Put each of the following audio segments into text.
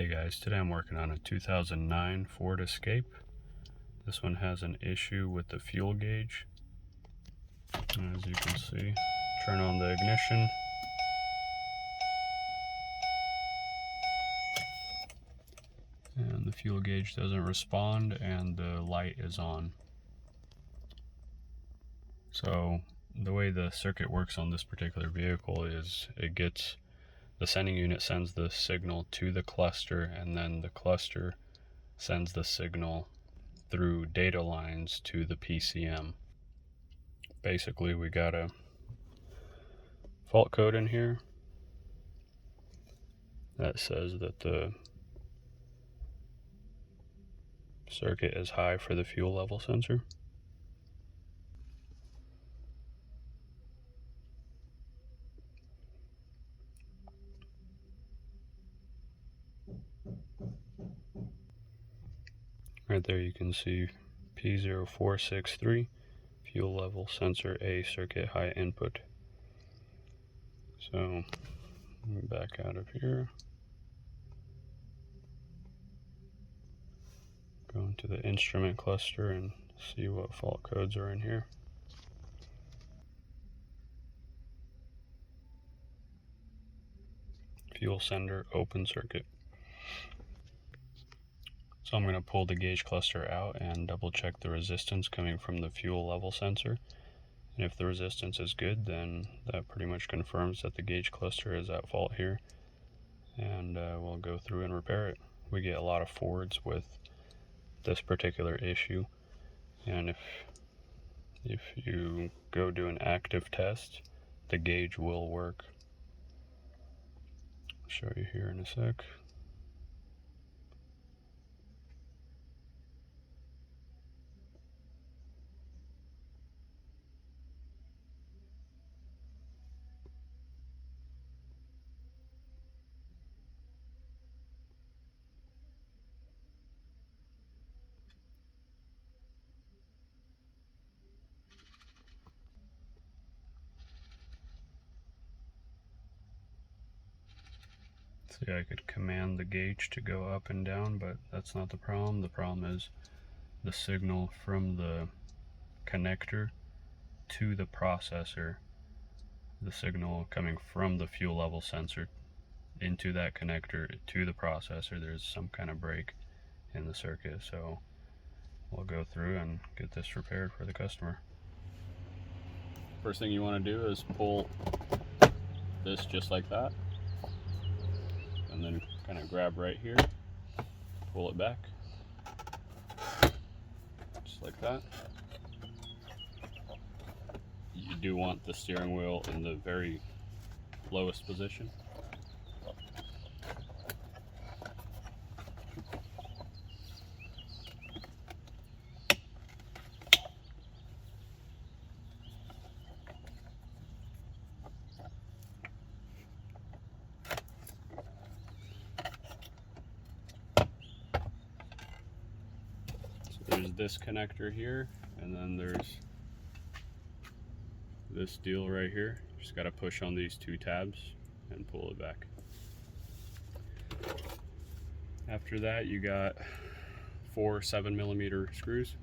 Hey guys, today I'm working on a 2009 Ford Escape. This one has an issue with the fuel gauge. As you can see, turn on the ignition. And the fuel gauge doesn't respond and the light is on. So the way the circuit works on this particular vehicle is the sending unit sends the signal to the cluster, and then the cluster sends the signal through data lines to the PCM. Basically, we got a fault code in here that says that the circuit is high for the fuel level sensor. Right there you can see P0463 fuel level sensor A circuit high input. So let me back out of here, go into the instrument cluster and see what fault codes are in here. Fuel sender open circuit. So I'm going to pull the gauge cluster out and double check the resistance coming from the fuel level sensor. And if the resistance is good, then that pretty much confirms that the gauge cluster is at fault here. And we'll go through and repair it. We get a lot of Fords with this particular issue. And if you go do an active test, the gauge will work. I'll show you here in a sec. See, I could command the gauge to go up and down, but that's not the problem. The problem is the signal from the connector to the processor, the signal coming from the fuel level sensor into that connector to the processor, there's some kind of break in the circuit. So we'll go through and get this repaired for the customer. First thing you want to do is pull this just like that, and then kind of grab right here, pull it back, just like that. You do want the steering wheel in the very lowest position. There's this connector here, and then there's this deal right here. Just got to push on these two tabs and pull it back. After that, you got 4 7mm screws.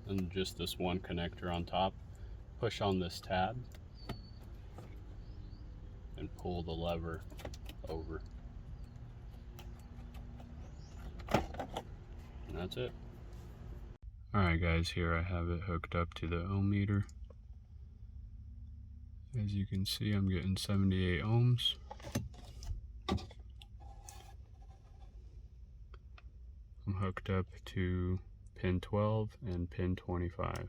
And just this one connector on top. Push on this tab and pull the lever over. And that's it. Alright guys, here I have it hooked up to the ohm meter. As you can see, I'm getting 78 ohms. I'm hooked up to pin 12 and pin 25.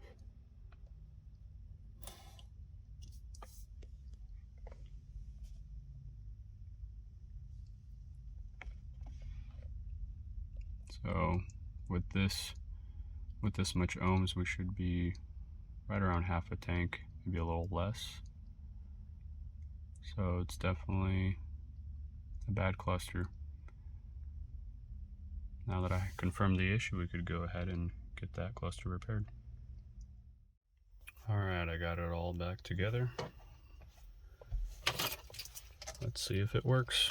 So with this much ohms, we should be right around half a tank, maybe a little less. So it's definitely a bad cluster. Now that I confirmed the issue, we could go ahead and get that cluster repaired. Alright, I got it all back together. Let's see if it works.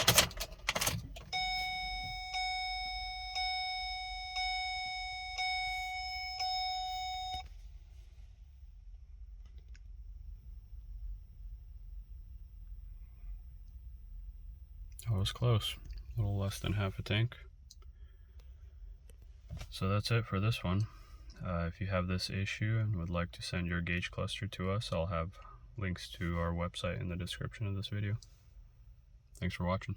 That was close. A little less than half a tank. So that's it for this one. If you have this issue and would like to send your gauge cluster to us, I'll have links to our website in the description of this video. Thanks for watching.